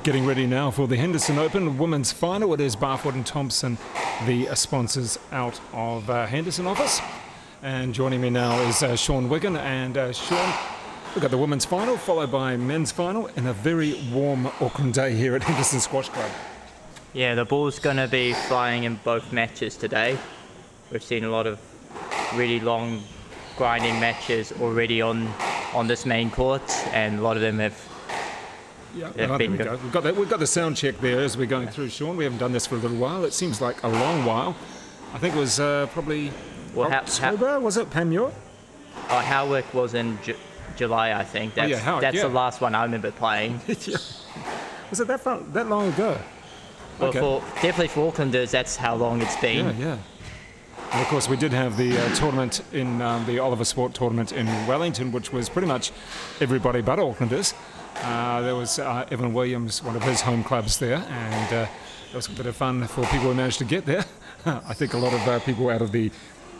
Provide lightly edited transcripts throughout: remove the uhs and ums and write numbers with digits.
Getting ready now for the Henderson Open Women's Final. It is Barfoot and Thompson, the sponsors out of Henderson office. And joining me now is Sean Wiggin. And Sean, we've got the Women's Final followed by Men's Final in a very warm Auckland day here at Henderson Squash Club. Yeah, the ball's going to be flying in both matches today. We've seen a lot of really long grinding matches already on this main court, and a lot of them have there we go. We've got the sound check there as we're going through, Sean. We haven't done this for a little while. It seems like a long while. I think it was probably October, was it, Pam Muir? Oh, Howick was in July, I think. That's the last one I remember playing. Was it that long ago? Well, definitely for Aucklanders, that's how long it's been. Yeah. And of course, we did have the tournament in the Oliver Sport tournament in Wellington, which was pretty much everybody but Aucklanders. There was Evan Williams, one of his home clubs there, and it was a bit of fun for people who managed to get there. I think a lot of people out of the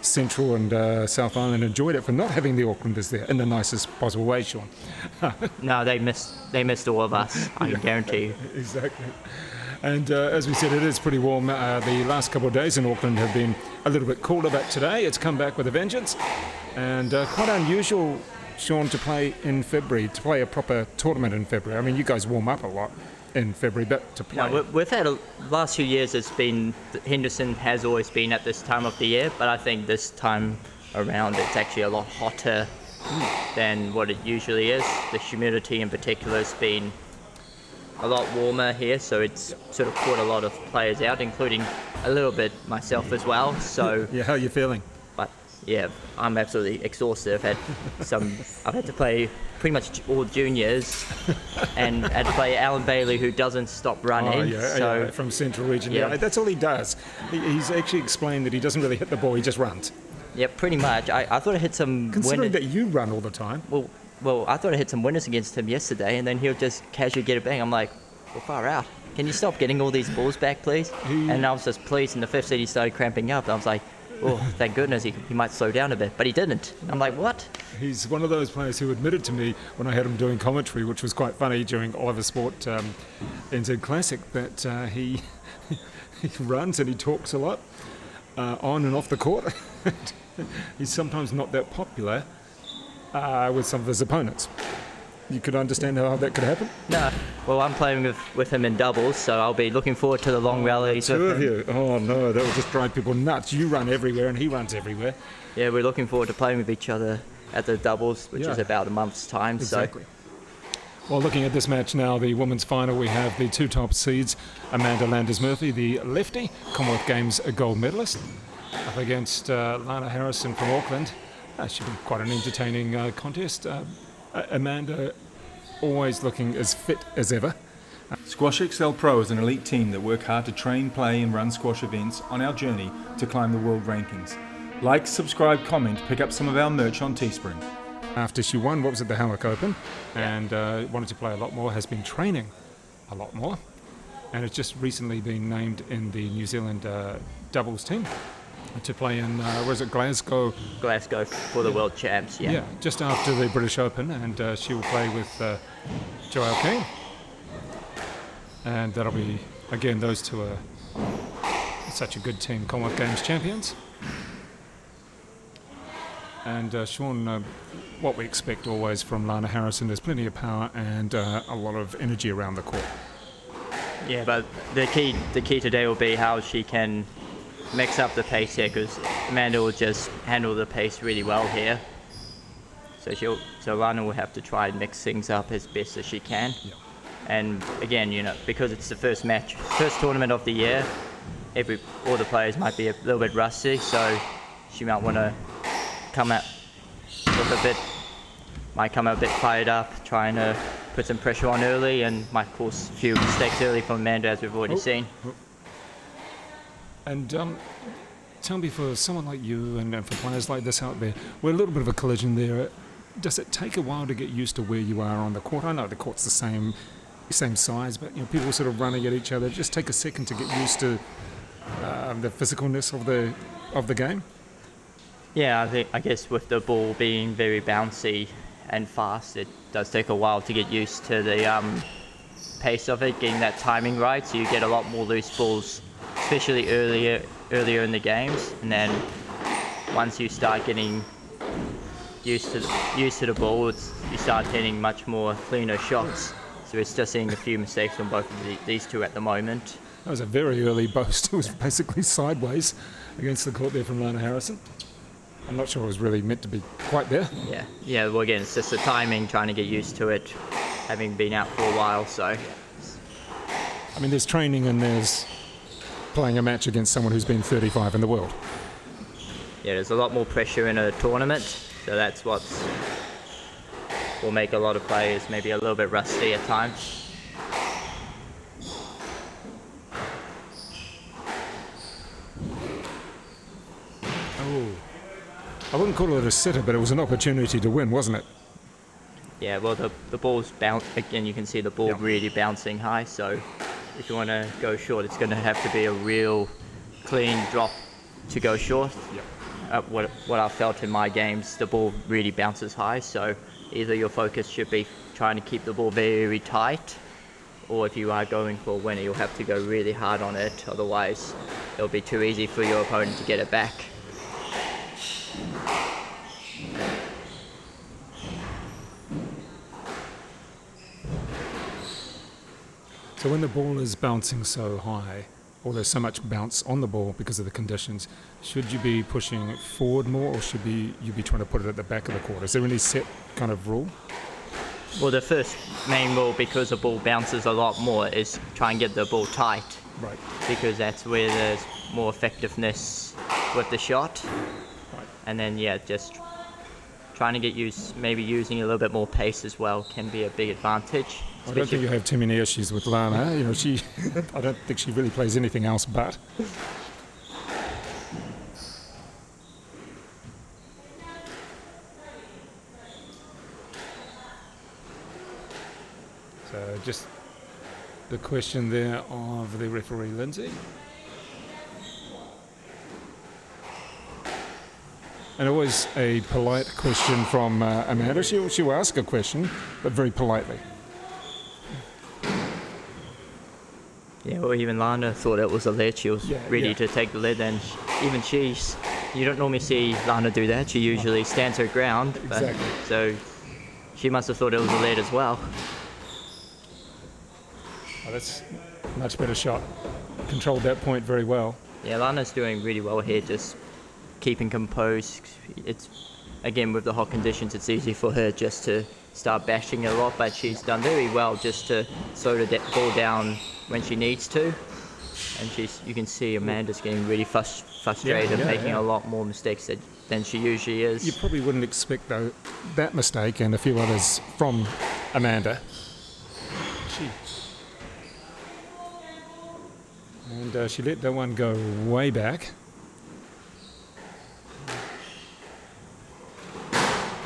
Central and South Island enjoyed it for not having the Aucklanders there in the nicest possible way, Sean. No, they missed all of us, I can guarantee you. Exactly. And as we said, it is pretty warm. The last couple of days in Auckland have been a little bit cooler, but today it's come back with a vengeance. And quite unusual, Sean, to play in February, to play a proper tournament in February. I mean, you guys warm up a lot in February, but to play... No, we've had last few years, Henderson has always been at this time of the year, but I think this time around it's actually a lot hotter than what it usually is. The humidity in particular has been a lot warmer here, so it's sort of caught a lot of players out, including a little bit myself as well. So yeah, how are you feeling? But yeah, I'm absolutely exhausted. I've had to play pretty much all juniors, and had to play Alan Bailey, who doesn't stop running. From Central Region. Yeah, that's all he does. He's actually explained that he doesn't really hit the ball; he just runs. Yeah, pretty much. I thought I hit some. Considering that you run all the time. Well, I thought I hit some winners against him yesterday, and then he'll just casually get a bang. I'm like, well, far out. Can you stop getting all these balls back, please? And I was just pleased. In the fifth set, he started cramping up. I was like, oh, thank goodness he might slow down a bit. But he didn't. I'm like, what? He's one of those players who admitted to me when I had him doing commentary, which was quite funny during Oliver Sport NZ Classic, that he runs and he talks a lot on and off the court. He's sometimes not that popular with some of his opponents. You could understand how that could happen? No. Well, I'm playing with him in doubles, so I'll be looking forward to the long rallies. Two of you? Oh, no, that will just drive people nuts. You run everywhere and he runs everywhere. Yeah, we're looking forward to playing with each other at the doubles, which is about a month's time. Exactly. Well, looking at this match now, the women's final, we have the two top seeds, Amanda Landers-Murphy, the lefty, Commonwealth Games gold medalist, up against Lana Harrison from Auckland. Should be quite an entertaining contest. Amanda always looking as fit as ever. Squash Excel Pro is an elite team that work hard to train, play and run squash events on our journey to climb the world rankings. Like, subscribe, comment, pick up some of our merch on Teespring. After she won, what was it, the Howick Open, and wanted to play a lot more, has been training a lot more, and has just recently been named in the New Zealand doubles team to play in, Glasgow? Glasgow for the World Champs, Yeah, just after the British Open, and she will play with Joelle Keane. And that'll be, again, those two are such a good team, Commonwealth Games champions. And Sean, what we expect always from Lana Harrison is plenty of power and a lot of energy around the court. Yeah, but the key today will be how she can mix up the pace here, because Amanda will just handle the pace really well here. So Lana will have to try and mix things up as best as she can. Yeah. And again, because it's the first tournament of the year, all the players might be a little bit rusty, so she might want to come out a bit fired up, trying to put some pressure on early, and might cause a few mistakes early from Amanda, as we've already seen. And tell me, for someone like you and for players like this out there, we're a little bit of a collision there. Does it take a while to get used to where you are on the court? I know the court's the same size, but people sort of running at each other. Just take a second to get used to the physicalness of the game. Yeah, I guess with the ball being very bouncy and fast, it does take a while to get used to the pace of it, getting that timing right, so you get a lot more loose balls, especially earlier in the games. And then once you start getting used to the ball, you start hitting much more cleaner shots. So we're still seeing a few mistakes from both of these two at the moment. That was a very early boast. It was basically sideways against the court there from Lana Harrison. I'm not sure it was really meant to be quite there. Yeah. Well, again, it's just the timing, trying to get used to it, having been out for a while. So, I mean, there's training and there's playing a match against someone who's been 35 in the world. Yeah, there's a lot more pressure in a tournament, so that's what will make a lot of players maybe a little bit rusty at times. I wouldn't call it a sitter, but it was an opportunity to win, wasn't it? Yeah, well, the ball's bounce again. You can see the ball really bouncing high. So, if you want to go short, it's going to have to be a real clean drop to go short. What I felt in my games, the ball really bounces high. So, either your focus should be trying to keep the ball very tight, or if you are going for a winner, you'll have to go really hard on it. Otherwise, it'll be too easy for your opponent to get it back. So when the ball is bouncing so high, or there's so much bounce on the ball because of the conditions, should you be pushing it forward more, or should you be trying to put it at the back of the court? Is there any set kind of rule? Well, the first main rule, because the ball bounces a lot more, is try and get the ball tight. Right. Because that's where there's more effectiveness with the shot. Right. And then, just trying to get maybe using a little bit more pace as well can be a big advantage. I don't think you have too many issues with Lana. I don't think she really plays anything else but. So just the question there of the referee, Lindsay. And always a polite question from Amanda. She'll ask a question, but very politely. Yeah, well, even Lana thought it was a lead. She was ready to take the lead, and you don't normally see Lana do that. She usually stands her ground. Exactly. So she must have thought it was a lead as well. Oh, that's a much better shot. Controlled that point very well. Yeah, Lana's doing really well here, just keeping composed. It's, again, with the hot conditions, it's easy for her just to start bashing a lot, but she's done very well just to slow the ball down when she needs to. And you can see Amanda's getting really frustrated, making a lot more mistakes than she usually is. You probably wouldn't expect, though, that mistake and a few others from Amanda. And she let that one go way back.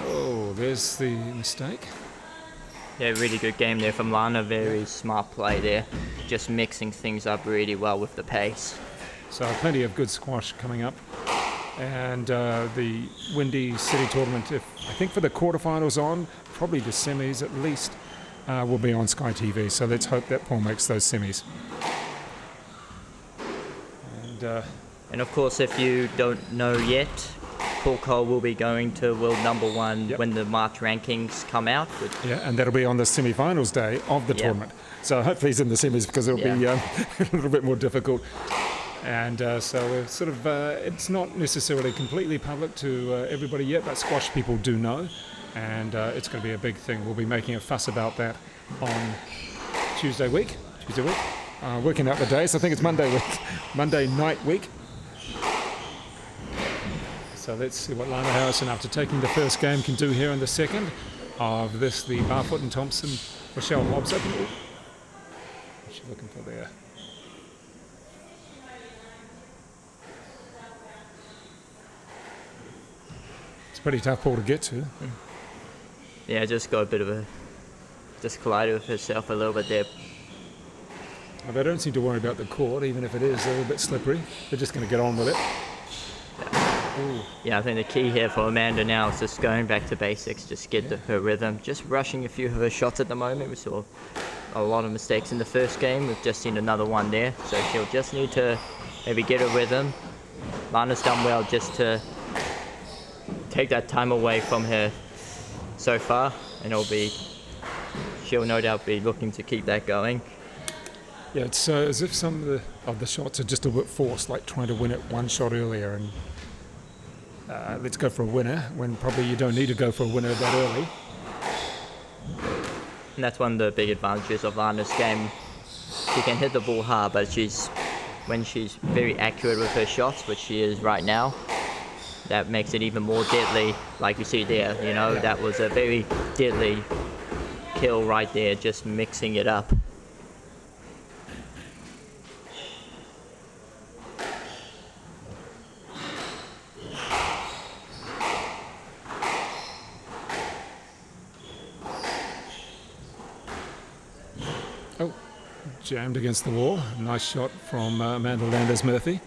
Oh, there's the mistake. Yeah, really good game there from Lana. Very smart play there. Just mixing things up really well with the pace. So plenty of good squash coming up. And the Windy City Tournament, I think for the quarterfinals on, probably the semis at least, will be on Sky TV. So let's hope that Paul makes those semis. And of course, if you don't know yet, Paul Cole will be going to world #1 when the March rankings come out. And that'll be on the semi-finals day of the tournament. So hopefully he's in the semis, because it'll be a little bit more difficult. And so we're sort of, it's not necessarily completely public to everybody yet, but squash people do know. And it's going to be a big thing. We'll be making a fuss about that on Tuesday week. Working out the days. I think it's Monday night week. So let's see what Lana Harrison, after taking the first game, can do here in the second of this, the BARFOOT and Thompson ROCHELLE HOBBS Open. What's she looking for there? It's a pretty tough ball to get to. Yeah, just got a bit of just collided with herself a little bit there. Well, they don't seem to worry about the court, even if it is a little bit slippery. They're just going to get on with it. Yeah, I think the key here for Amanda now is just going back to basics, just get her rhythm, just rushing a few of her shots at the moment. We saw a lot of mistakes in the first game. We've just seen another one there, so she'll just need to maybe get a rhythm. Lana's done well just to take that time away from her so far, and she'll no doubt be looking to keep that going. Yeah, it's as if some of the shots are just a bit forced, like trying to win it one shot earlier and let's go for a winner, when probably you don't need to go for a winner that early. And that's one of the big advantages of Lana's game. She can hit the ball hard, but when she's very accurate with her shots, which she is right now, that makes it even more deadly, like you see there. That was a very deadly kill right there, just mixing it up. Oh, jammed against the wall. Nice shot from Amanda Landers-Murphy.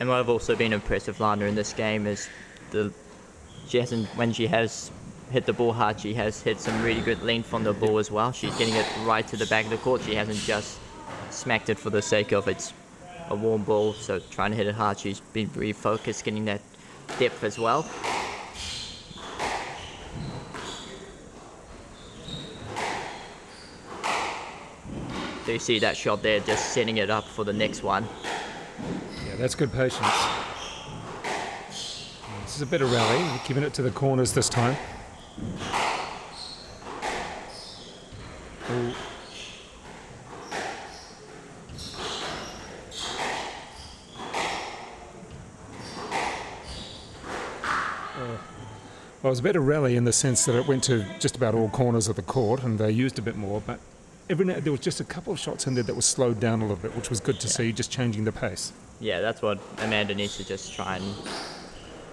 And what I've also been impressed with Lana in this game is when she has hit the ball hard, she has hit some really good length on the ball as well. She's getting it right to the back of the court. She hasn't just smacked it for the sake of it's a warm ball, so trying to hit it hard. She's been very focused, getting that depth as well. So you see that shot there, just setting it up for the next one. Yeah, that's good patience. This is a better rally, giving it to the corners this time. Ooh. Well, it was a better rally in the sense that it went to just about all corners of the court and they used a bit more, but there was just a couple of shots in there that was slowed down a little bit, which was good to see, just changing the pace. Yeah, that's what Amanda needs to just try and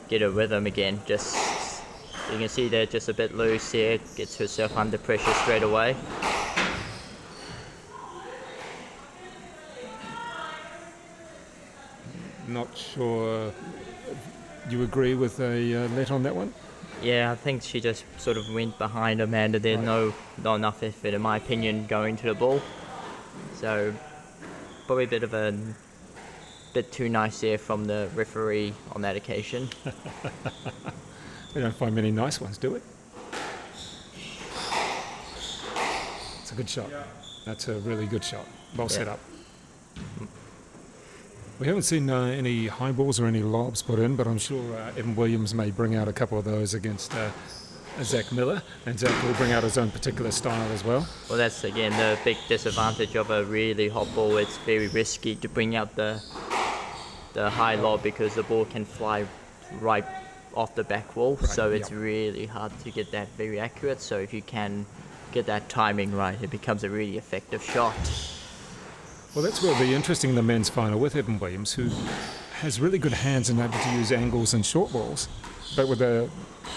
get a rhythm again. Just, you can see they're just a bit loose here, gets herself under pressure straight away. Not sure you agree with a let on that one? Yeah, I think she just sort of went behind Amanda there. Right. Not enough effort, in my opinion, going to the ball. So probably a bit too nice there from the referee on that occasion. We don't find many nice ones, do we? It's a good shot. That's a really good shot. Well set up. We haven't seen any high balls or any lobs put in, but I'm sure Evan Williams may bring out a couple of those against Zach Miller, and Zach will bring out his own particular style as well. Well, that's again the big disadvantage of a really hot ball. It's very risky to bring out the high lob because the ball can fly right off the back wall, right, so it's really hard to get that very accurate. So if you can get that timing right, it becomes a really effective shot. Well, that's where it'll be interesting in the men's final with Evan Williams, who has really good hands and able to use angles and short balls. But with the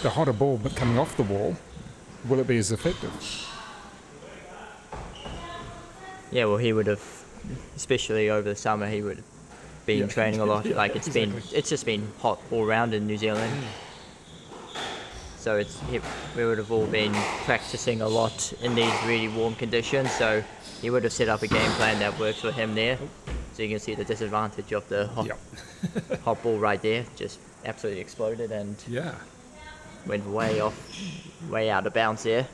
hotter ball but coming off the wall, will it be as effective? Yeah, well, he would have, especially over the summer, he would have been training a lot. Like it's just been hot all around in New Zealand. So we would have all been practicing a lot in these really warm conditions. So he would have set up a game plan that works for him there. So you can see the disadvantage of the hot ball right there. Just absolutely exploded and went way out of bounds there.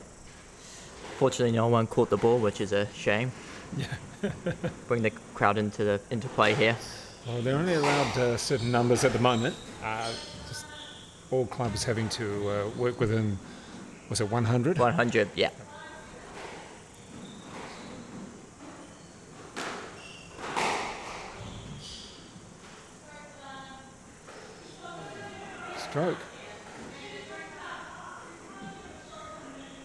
Fortunately, no one caught the ball, which is a shame. Yeah. Bring the crowd into play here. Well, they're only allowed certain numbers at the moment. Just all clubs having to work within, was it 100? 100, yeah. Stroke.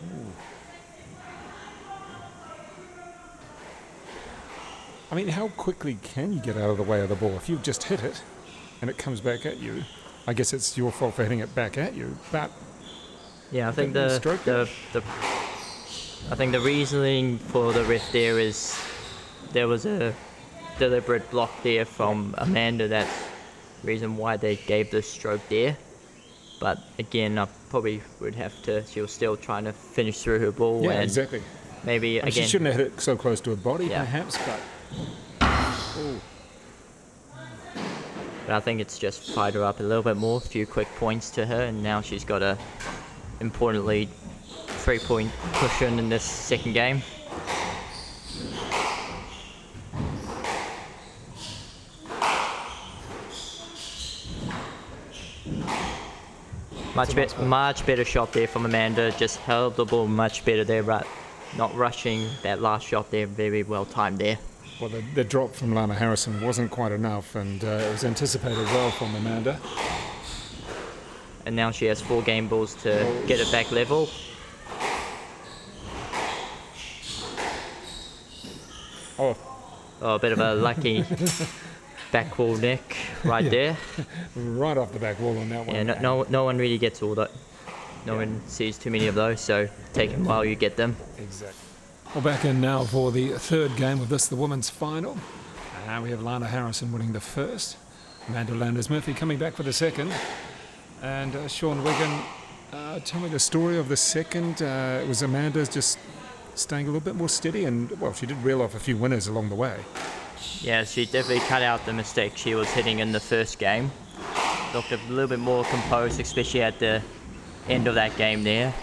Ooh. I mean, how quickly can you get out of the way of the ball? If you've just hit it and it comes back at you, I guess it's your fault for hitting it back at you. But yeah, I think I think the reasoning for the ref there is there was a deliberate block there from Amanda. That's the reason why they gave the stroke there. But again, I probably would have to. She was still trying to finish through her ball. Yeah, and exactly. Maybe And again. she shouldn't have hit it so close to her body, Yeah. perhaps, but. Ooh. But I think it's just fired her up a little bit more. A few quick points to her, and now she's got a importantly 3-point cushion in this second game. Much better shot there from Amanda. Just held the ball much better there, but not rushing that last shot there. Very well timed there. Well, the drop from Lana Harrison wasn't quite enough, and it was anticipated well from Amanda. And now she has 4 game balls to get it back level. Oh, Oh, a bit of a lucky back wall nick right there. right off the back wall on that one. Yeah, no one really gets all that. No one sees too many of those, so take them while you get them. Exactly. Well, back in now for the third game of this, the women's final. We have Lana Harrison winning the first. Amanda Landers-Murphy coming back for the second. And Sean Wigan, tell me the story of the second. It was Amanda's just staying a little bit more steady, and, well, she did reel off a few winners along the way. Yeah, she definitely cut out the mistake she was hitting in the first game. Looked a little bit more composed, especially at the end of that game there.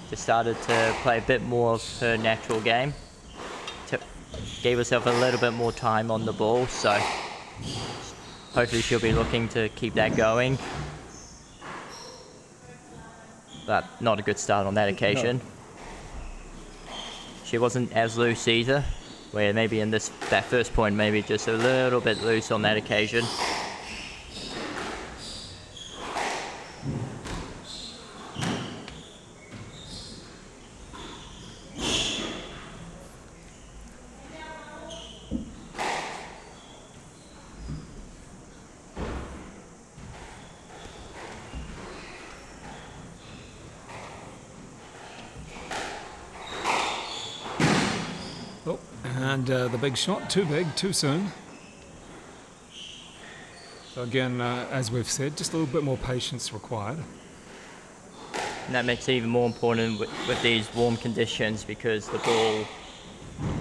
Just started to play a bit more of her natural game. Gave herself a little bit more time on the ball, so hopefully she'll be looking to keep that going. But not a good start on that occasion. No. She wasn't as loose either, where maybe in that first point, maybe just a little bit loose on that occasion. Oh, and the big shot, too big, too soon. So again, as we've said, just a little bit more patience required. And that makes it even more important with these warm conditions, because the ball,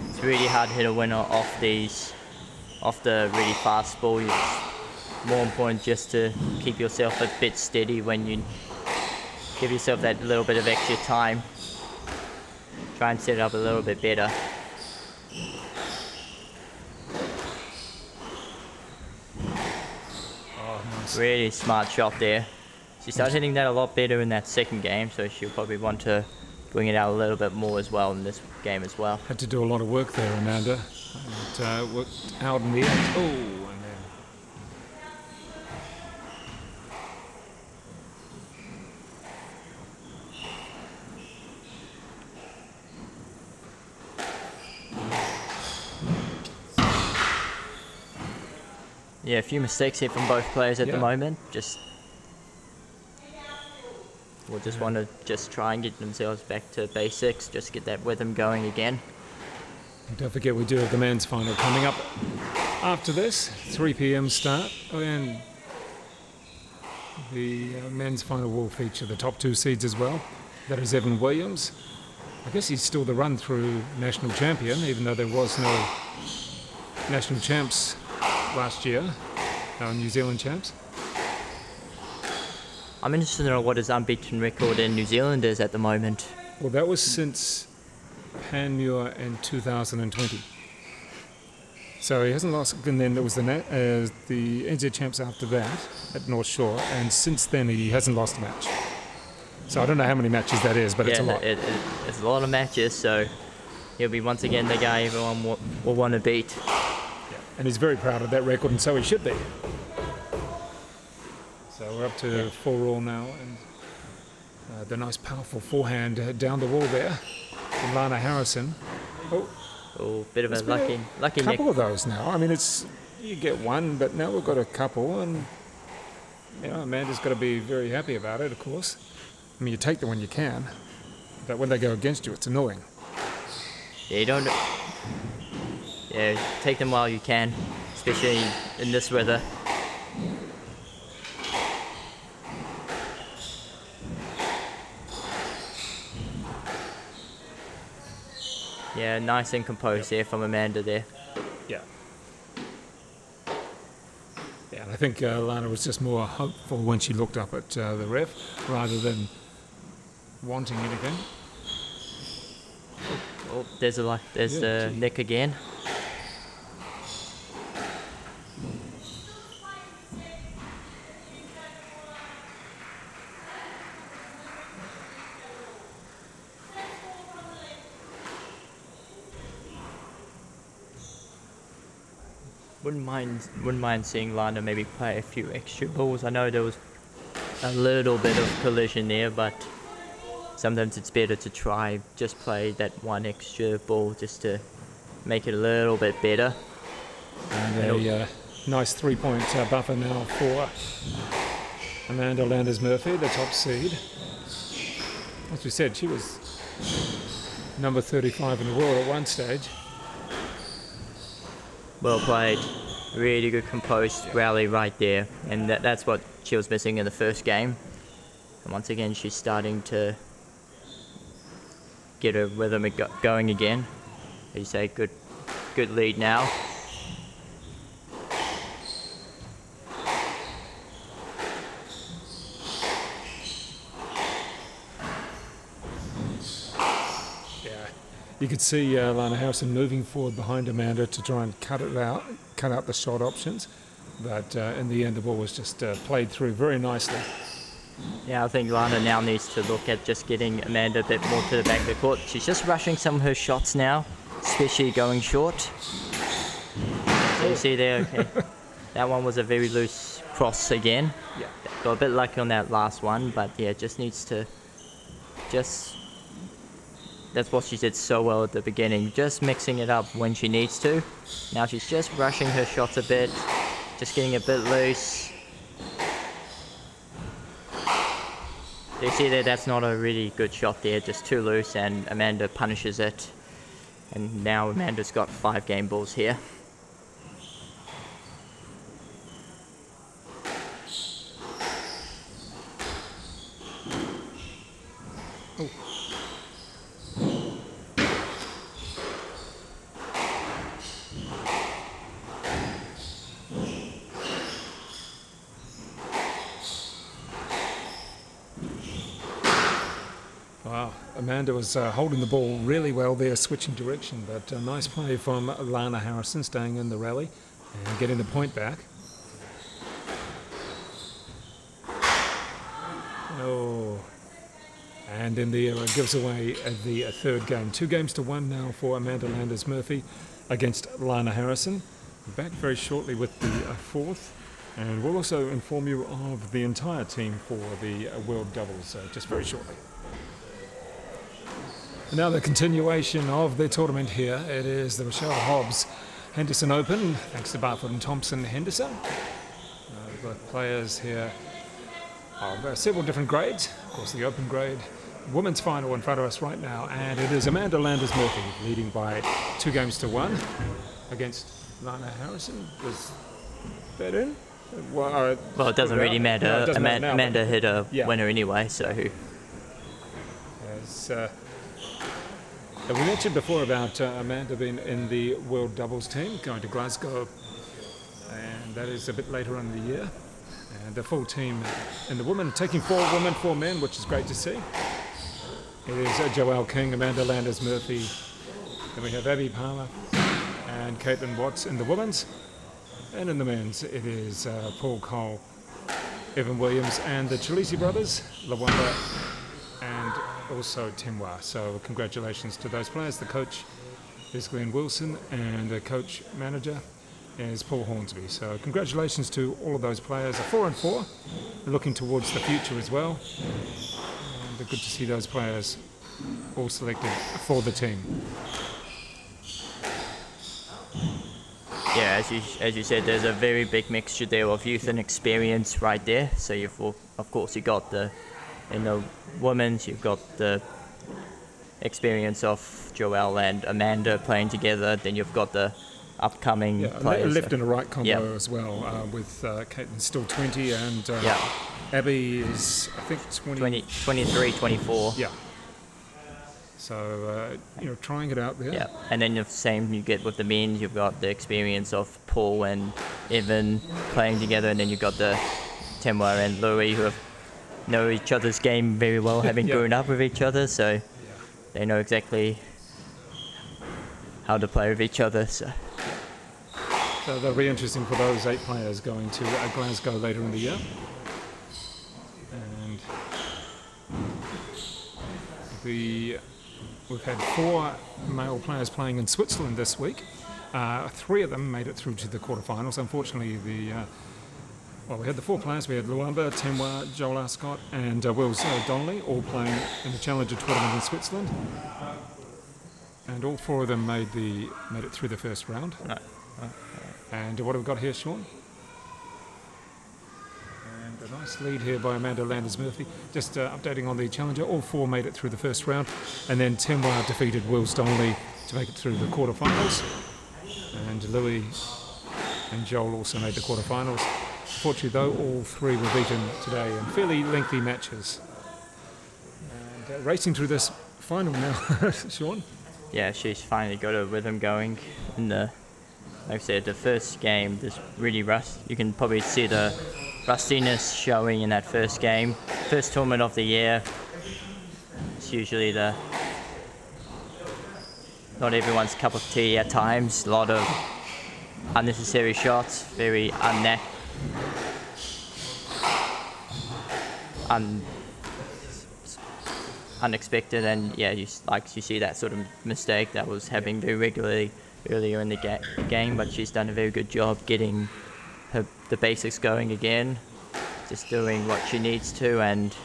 it's really hard to hit a winner off the really fast ball. It's more important just to keep yourself a bit steady when you give yourself that little bit of extra time. Try and set it up a little bit better. Oh, nice. Really smart shot there. She started hitting that a lot better in that second game, so she'll probably want to bring it out a little bit more as well in this game as well. Had to do a lot of work there, Amanda. And worked out in the end. Oh, and then... Yeah, a few mistakes here from both players at the Yeah. moment. We'll just want to just try and get themselves back to basics, just get that rhythm going again. And don't forget, we do have the men's final coming up after this, 3 p.m. start. Oh, and the men's final will feature the top 2 seeds as well. That is Evan Williams. I guess he's still the run-through national champion, even though there was no national champs last year, no New Zealand champs. I'm interested to know what his unbeaten record in New Zealand is at the moment. Well, that was since Panmure in 2020. So he hasn't lost, and then there was the NZ champs after that at North Shore, and since then he hasn't lost a match. So I don't know how many matches that is, but it's a lot. It's a lot of matches, so he'll be once again the guy everyone will want to beat. And he's very proud of that record, and so he should be. So we're up to 4 all now, and the nice powerful forehand down the wall there from Lana Harrison. Oh, bit of a lucky nick. Couple of those now. I mean, you get one, but now we've got a couple, and Amanda's got to be very happy about it, of course. I mean, you take them when you can, but when they go against you, it's annoying. Yeah, you don't. Yeah, take them while you can, especially in this weather. Yeah, nice and composed there from Amanda there. Yeah. Yeah, and I think Lana was just more hopeful when she looked up at the ref rather than wanting anything. Oh, there's the nick again. Wouldn't mind seeing Lana maybe play a few extra balls. I know there was a little bit of collision there, but sometimes it's better to try just play that one extra ball just to make it a little bit better. And a nice 3-point buffer now for Amanda Landers-Murphy, the top seed. As we said, she was number 35 in the world at one stage. Well played. Really good composed rally right there. And that's what she was missing in the first game. And once again, she's starting to get her rhythm going again. As you say, good lead now. You could see Lana Harrison moving forward behind Amanda to try and cut out the shot options. But in the end, the ball was just played through very nicely. Yeah, I think Lana now needs to look at just getting Amanda a bit more to the back of the court. She's just rushing some of her shots now, especially going short. So you see there, okay, that one was a very loose cross again. Yeah. Got a bit lucky on that last one, but yeah, just needs to that's what she did so well at the beginning, just mixing it up when she needs to. Now she's just rushing her shots a bit, just getting a bit loose. You see there, that's not a really good shot there, just too loose, and Amanda punishes it. And now Amanda's got 5 game balls here. Wow, Amanda was holding the ball really well there, switching direction, but a nice play from Lana Harrison, staying in the rally and getting the point back. Oh, and in the gives away the third game. 2-1 now for Amanda Landers-Murphy against Lana Harrison. Back very shortly with the fourth, and we'll also inform you of the entire team for the World Doubles just very shortly. And now the continuation of the tournament here. It is the Rochelle Hobbs Henderson Open, thanks to BARFOOT Thompson Henderson. We've got players here of several different grades. Of course, the open grade. Women's final in front of us right now, and it is Amanda Landers-Murphy leading by 2-1 against Lana Harrison. Was that in? Well, it doesn't really matter. No, it doesn't matter now, Amanda hit a yeah. winner anyway, so. As, we mentioned before about Amanda being in the World Doubles team, going to Glasgow, and that is a bit later on in the year. And the full team in the women, taking 4 women, 4 men, which is great to see. It is Joelle King, Amanda Landers-Murphy, then we have Abby Palmer and Caitlin Watts in the women's. And in the men's, it is Paul Cole, Evan Williams, and the Chalisi brothers, Lawanda and also Timwa. So congratulations to those players. The coach is Glenn Wilson, and the coach manager is Paul Hornsby. So congratulations to all of those players. 4-4, looking towards the future as well. And good to see those players all selected for the team. Yeah, as you said, there's a very big mixture there of youth and experience right there. So of course you got in the women's, you've got the experience of Joelle and Amanda playing together. Then you've got the upcoming players. A left and a right combo as well, with Caitlin still 20 and Abby is, I think, 23, 24. Yeah. So, trying it out there. Yeah, and then the same you get with the men. You've got the experience of Paul and Evan playing together, and then you've got the Temwa and Louis who know each other's game very well, having grown up with each other, so they know exactly how to play with each other. So that'll be interesting for those 8 players going to Glasgow later in the year. And we've had 4 male players playing in Switzerland this week. 3 of them made it through to the quarterfinals. Unfortunately, we had the 4 players. We had Luamba, Temwa, Joel Ascott, and Wills Donnelly, all playing in the Challenger tournament in Switzerland. And all 4 of them made it through the first round. No. And what have we got here, Sean? And a nice lead here by Amanda Landers-Murphy. Just updating on the Challenger, all 4 made it through the first round. And then Temwa defeated Wills Donnelly to make it through the quarterfinals. And Louis and Joel also made the quarterfinals. Unfortunately, though, all 3 were beaten today in fairly lengthy matches. And racing through this final now, Sean. Yeah, she's finally got a rhythm going. Like I said, the first game, there's really you can probably see the rustiness showing in that first game. First tournament of the year. It's usually not everyone's cup of tea at times. A lot of unnecessary shots, very unexpected, and you see that sort of mistake that was happening very regularly earlier in the game, but she's done a very good job getting the basics going again, just doing what she needs to, and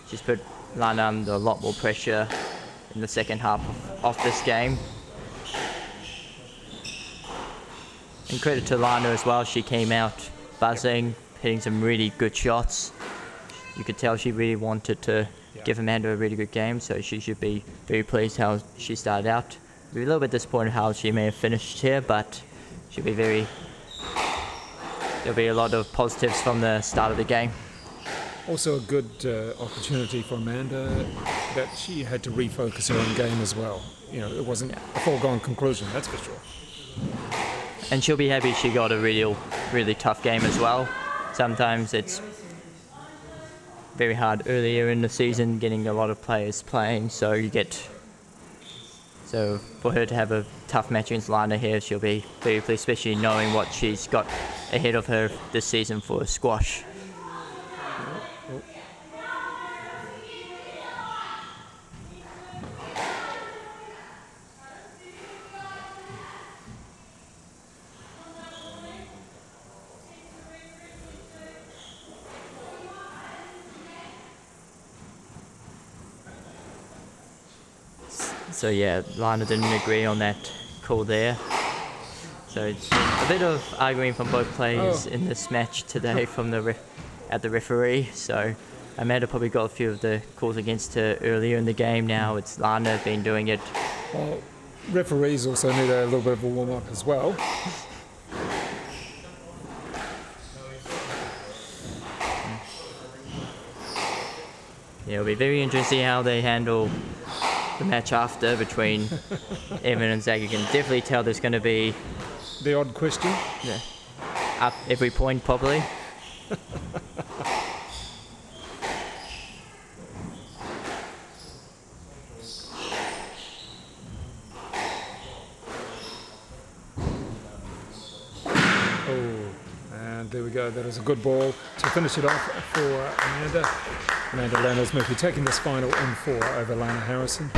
she's put Lana under a lot more pressure in the second half of this game. And credit to Lana as well, she came out buzzing, hitting some really good shots. You could tell she really wanted to give Amanda a really good game, so she should be very pleased how she started out. Be a little bit disappointed how she may have finished here, but there'll be a lot of positives from the start of the game. Also a good opportunity for Amanda that she had to refocus her own game as well. It wasn't a foregone conclusion, that's for sure. And she'll be happy she got a really tough game as well. Sometimes it's very hard earlier in the season getting a lot of players playing, so for her to have a tough match against Lana here, she'll be very pleased, especially knowing what she's got ahead of her this season for squash. So Lana didn't agree on that call there. So it's a bit of arguing from both players in this match today from at the referee. So Amanda probably got a few of the calls against her earlier in the game. Now it's Lana been doing it. Well, referees also need a little bit of a warm-up as well. It'll be very interesting how they handle the match after between Evan and Zach. You can definitely tell there's going to be the odd question. Yeah, up every point probably. And there we go. That is a good ball to finish it off for Amanda. Amanda Landers-Murphy taking this final in 4 over Lana Harrison.